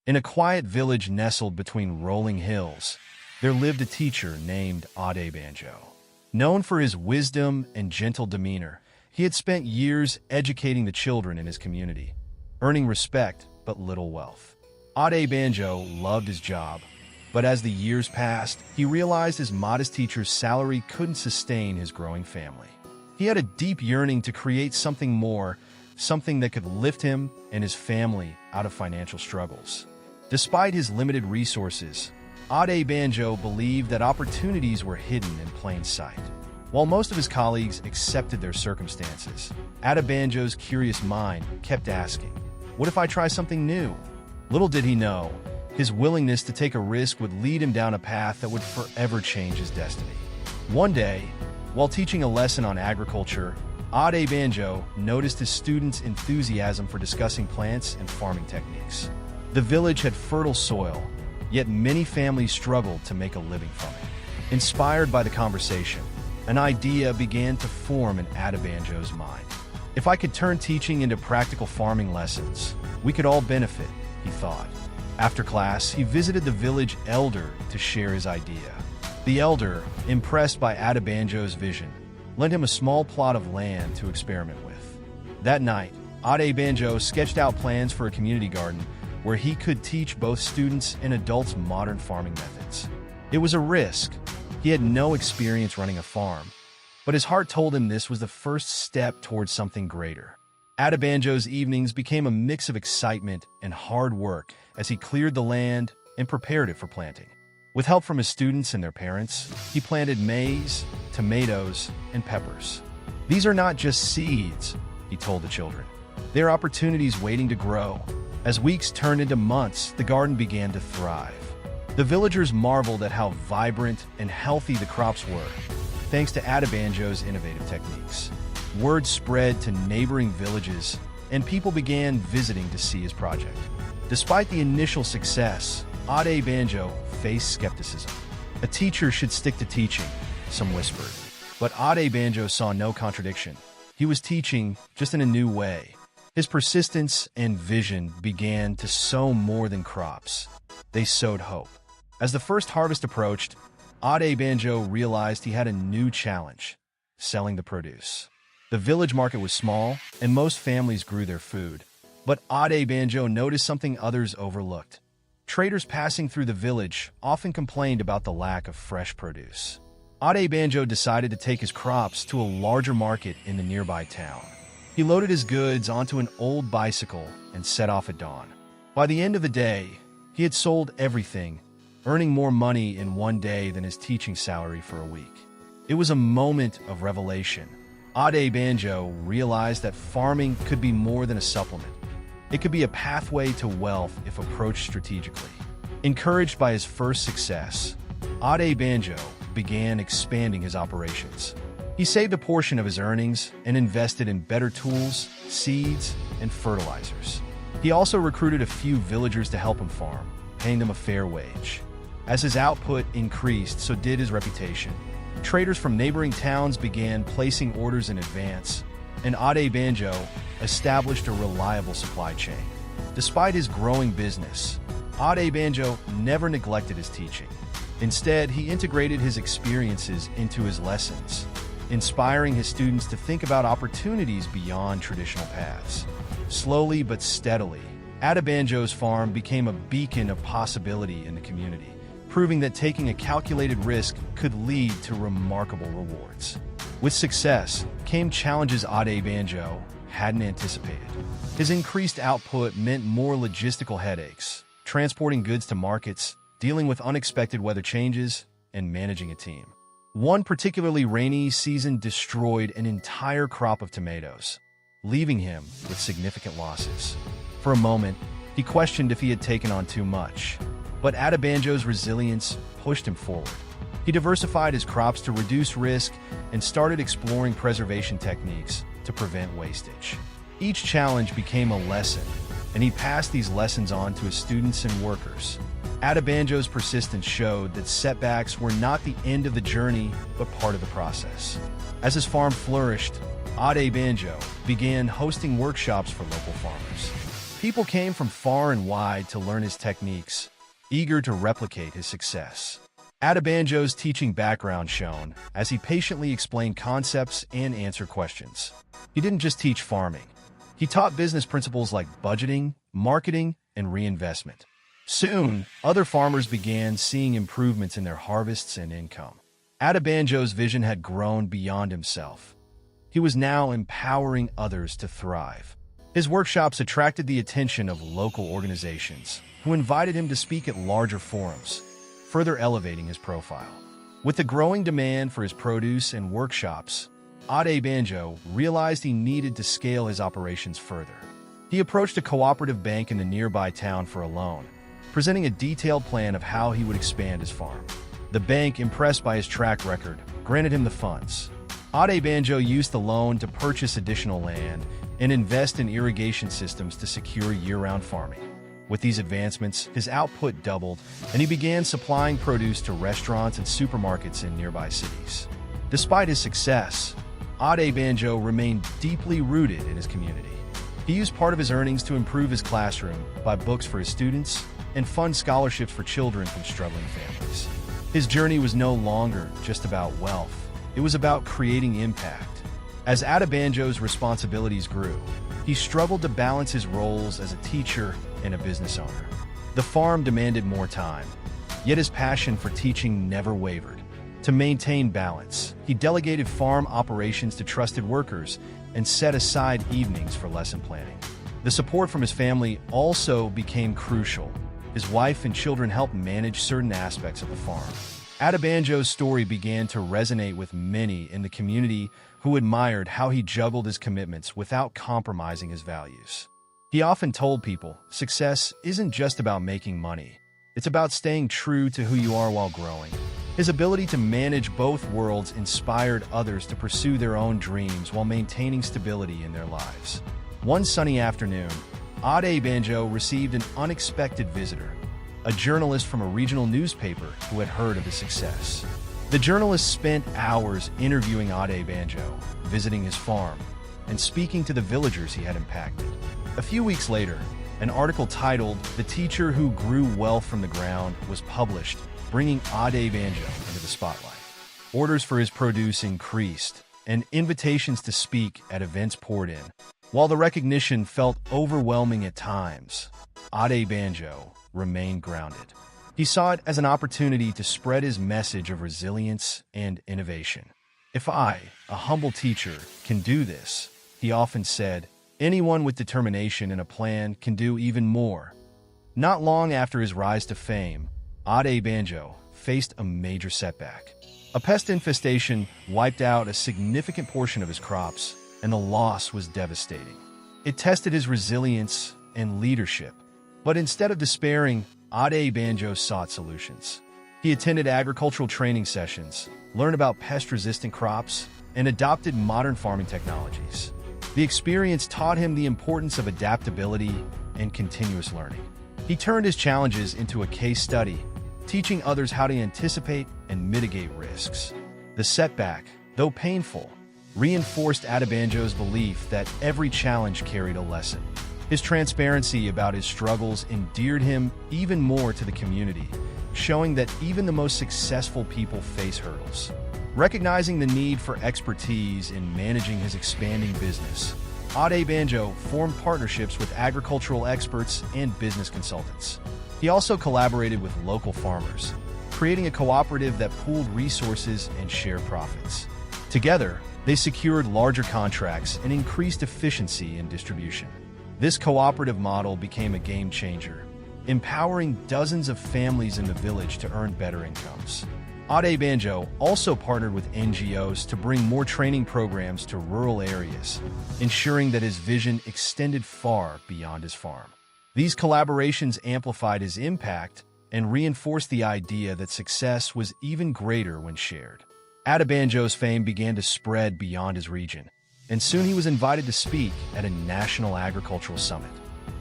In a quiet village nestled between rolling hills, there lived a teacher named Adebanjo. Known for his wisdom and gentle demeanor, he had spent years educating the children in his community, earning respect but little wealth. Adebanjo loved his job, but as the years passed, he realized his modest teacher's salary couldn't sustain his growing family. He had a deep yearning to create something more, something that could lift him and his family out of financial struggles. Despite his limited resources, Adebanjo believed that opportunities were hidden in plain sight. While most of his colleagues accepted their circumstances, Adebanjo's curious mind kept asking, "What if I try something new?" Little did he know, his willingness to take a risk would lead him down a path that would forever change his destiny. One day, while teaching a lesson on agriculture, Adebanjo noticed his students' enthusiasm for discussing plants and farming techniques. The village had fertile soil, yet many families struggled to make a living from it. Inspired by the conversation, an idea began to form in Adebanjo's mind. If I could turn teaching into practical farming lessons, we could all benefit, he thought. After class, he visited the village elder to share his idea. The elder, impressed by Adebanjo's vision, lent him a small plot of land to experiment with. That night, Adebanjo sketched out plans for a community garden where he could teach both students and adults modern farming methods. It was a risk. He had no experience running a farm, but his heart told him this was the first step towards something greater. Adebanjo's evenings became a mix of excitement and hard work as he cleared the land and prepared it for planting. With help from his students and their parents, he planted maize, tomatoes, and peppers. "These are not just seeds," he told the children. "They're opportunities waiting to grow." As weeks turned into months, the garden began to thrive. The villagers marveled at how vibrant and healthy the crops were, thanks to Adebanjo's innovative techniques. Word spread to neighboring villages, and people began visiting to see his project. Despite the initial success, Adebanjo faced skepticism. A teacher should stick to teaching, some whispered. But Adebanjo saw no contradiction. He was teaching, just in a new way. His persistence and vision began to sow more than crops. They sowed hope. As the first harvest approached, Adebanjo realized he had a new challenge: selling the produce. The village market was small, and most families grew their food. But Adebanjo noticed something others overlooked. Traders passing through the village often complained about the lack of fresh produce. Adebanjo decided to take his crops to a larger market in the nearby town. He loaded his goods onto an old bicycle and set off at dawn. By the end of the day, he had sold everything, earning more money in one day than his teaching salary for a week. It was a moment of revelation. Adebanjo realized that farming could be more than a supplement. It could be a pathway to wealth if approached strategically. Encouraged by his first success, Adebanjo began expanding his operations. He saved a portion of his earnings and invested in better tools, seeds, and fertilizers. He also recruited a few villagers to help him farm, paying them a fair wage. As his output increased, so did his reputation. Traders from neighboring towns began placing orders in advance, and Adebanjo established a reliable supply chain. Despite his growing business, Adebanjo never neglected his teaching. Instead, he integrated his experiences into his lessons, inspiring his students to think about opportunities beyond traditional paths. Slowly but steadily, Adebanjo's farm became a beacon of possibility in the community, proving that taking a calculated risk could lead to remarkable rewards. With success came challenges Adebanjo hadn't anticipated. His increased output meant more logistical headaches, transporting goods to markets, dealing with unexpected weather changes, and managing a team. One particularly rainy season destroyed an entire crop of tomatoes, leaving him with significant losses. For a moment, he questioned if he had taken on too much, but Adebanjo's resilience pushed him forward. He diversified his crops to reduce risk and started exploring preservation techniques to prevent wastage. Each challenge became a lesson, and he passed these lessons on to his students and workers. Adebanjo's persistence showed that setbacks were not the end of the journey, but part of the process. As his farm flourished, Adebanjo began hosting workshops for local farmers. People came from far and wide to learn his techniques, eager to replicate his success. Adebanjo's teaching background shone as he patiently explained concepts and answered questions. He didn't just teach farming. He taught business principles like budgeting, marketing, and reinvestment. Soon, other farmers began seeing improvements in their harvests and income. Adebanjo's vision had grown beyond himself. He was now empowering others to thrive. His workshops attracted the attention of local organizations, who invited him to speak at larger forums, further elevating his profile. With the growing demand for his produce and workshops, Adebanjo realized he needed to scale his operations further. He approached a cooperative bank in the nearby town for a loan, presenting a detailed plan of how he would expand his farm. The bank, impressed by his track record, granted him the funds. Adebanjo used the loan to purchase additional land and invest in irrigation systems to secure year-round farming. With these advancements, his output doubled, and he began supplying produce to restaurants and supermarkets in nearby cities. Despite his success, Adebanjo remained deeply rooted in his community. He used part of his earnings to improve his classroom, buy books for his students, and fund scholarships for children from struggling families. His journey was no longer just about wealth. It was about creating impact. As Adebanjo's responsibilities grew, he struggled to balance his roles as a teacher and a business owner. The farm demanded more time, yet his passion for teaching never wavered. To maintain balance, he delegated farm operations to trusted workers and set aside evenings for lesson planning. The support from his family also became crucial. His wife and children helped manage certain aspects of the farm. Adebanjo's story began to resonate with many in the community who admired how he juggled his commitments without compromising his values. He often told people, success isn't just about making money. It's about staying true to who you are while growing. His ability to manage both worlds inspired others to pursue their own dreams while maintaining stability in their lives. One sunny afternoon, Adebanjo received an unexpected visitor, a journalist from a regional newspaper who had heard of his success. The journalist spent hours interviewing Adebanjo, visiting his farm, and speaking to the villagers he had impacted. A few weeks later, an article titled "The Teacher Who Grew Wealth from the Ground" was published, bringing Adebanjo into the spotlight. Orders for his produce increased, and invitations to speak at events poured in. While the recognition felt overwhelming at times, Adebanjo remained grounded. He saw it as an opportunity to spread his message of resilience and innovation. "If I, a humble teacher, can do this," he often said, "anyone with determination and a plan can do even more." Not long after his rise to fame, Adebanjo faced a major setback. A pest infestation wiped out a significant portion of his crops, and the loss was devastating. It tested his resilience and leadership. But instead of despairing, Adebanjo sought solutions. He attended agricultural training sessions, learned about pest-resistant crops, and adopted modern farming technologies. The experience taught him the importance of adaptability and continuous learning. He turned his challenges into a case study, teaching others how to anticipate and mitigate risks. The setback, though painful, reinforced Adebanjo's belief that every challenge carried a lesson. His transparency about his struggles endeared him even more to the community, showing that even the most successful people face hurdles. Recognizing the need for expertise in managing his expanding business, Adebanjo formed partnerships with agricultural experts and business consultants. He also collaborated with local farmers, creating a cooperative that pooled resources and shared profits. Together, they secured larger contracts and increased efficiency in distribution. This cooperative model became a game changer, empowering dozens of families in the village to earn better incomes. Adebanjo also partnered with NGOs to bring more training programs to rural areas, ensuring that his vision extended far beyond his farm. These collaborations amplified his impact and reinforced the idea that success was even greater when shared. Adebanjo's fame began to spread beyond his region, and soon he was invited to speak at a national agricultural summit.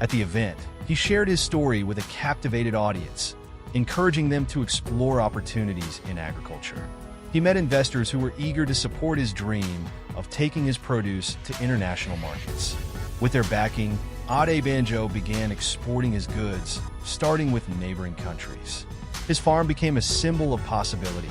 At the event, he shared his story with a captivated audience, encouraging them to explore opportunities in agriculture. He met investors who were eager to support his dream of taking his produce to international markets. With their backing, Adebanjo began exporting his goods, starting with neighboring countries. His farm became a symbol of possibility,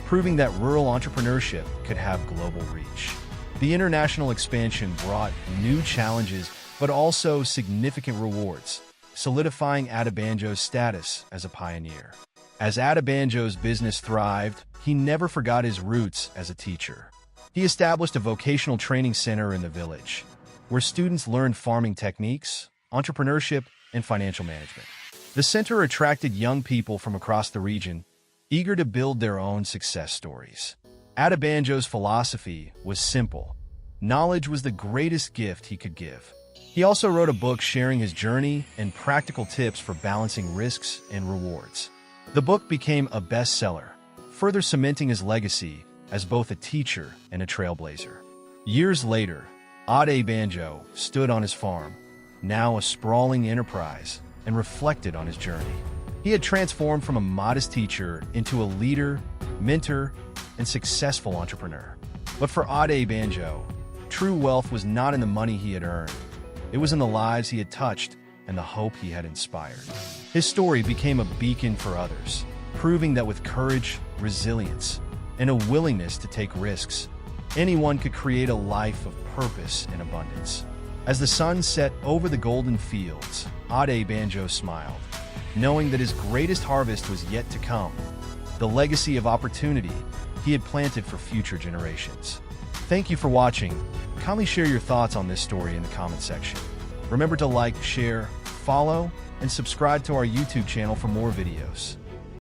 proving that rural entrepreneurship could have global reach. The international expansion brought new challenges, but also significant rewards, solidifying Adebanjo's status as a pioneer. As Adebanjo's business thrived, he never forgot his roots as a teacher. He established a vocational training center in the village, where students learned farming techniques, entrepreneurship, and financial management. The center attracted young people from across the region, eager to build their own success stories. Adebanjo's philosophy was simple. Knowledge was the greatest gift he could give. He also wrote a book sharing his journey and practical tips for balancing risks and rewards. The book became a bestseller, further cementing his legacy as both a teacher and a trailblazer. Years later, Adebanjo stood on his farm, now a sprawling enterprise, and reflected on his journey. He had transformed from a modest teacher into a leader, mentor, and successful entrepreneur. But for Adebanjo, true wealth was not in the money he had earned. It was in the lives he had touched and the hope he had inspired. His story became a beacon for others, proving that with courage, resilience, and a willingness to take risks, anyone could create a life of purpose and abundance. As the sun set over the golden fields, Adebanjo smiled, knowing that his greatest harvest was yet to come, the legacy of opportunity he had planted for future generations. Thank you for watching. Kindly share your thoughts on this story in the comment section. Remember to like, share, follow, and subscribe to our YouTube channel for more videos.